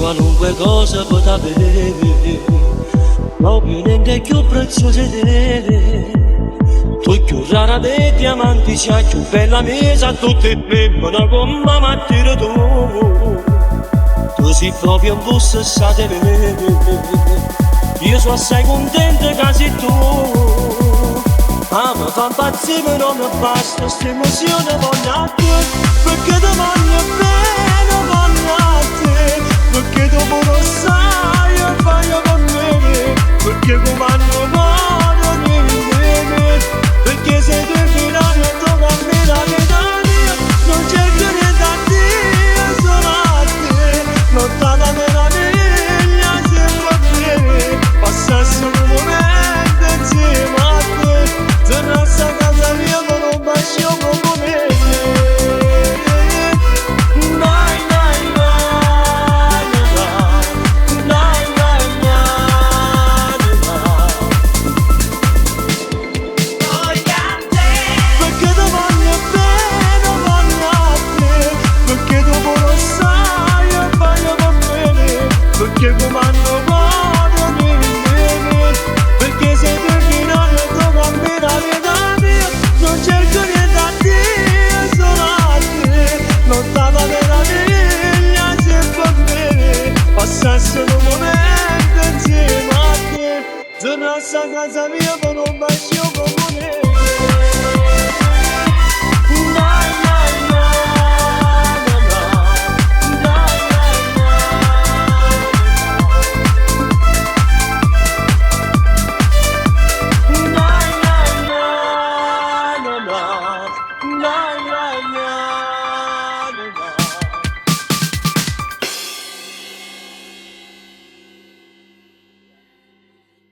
qualunque cosa potrà avere, proprio niente più prezioso di te. Tu più rara dei diamanti, sei più bella mesa, tutte le femmine come mattina tu. Tu sei proprio un busto sa di me, io sono assai contento che sei tu. Ma mi fa impazzire, non mi basta, sta emozione voglio a te, perché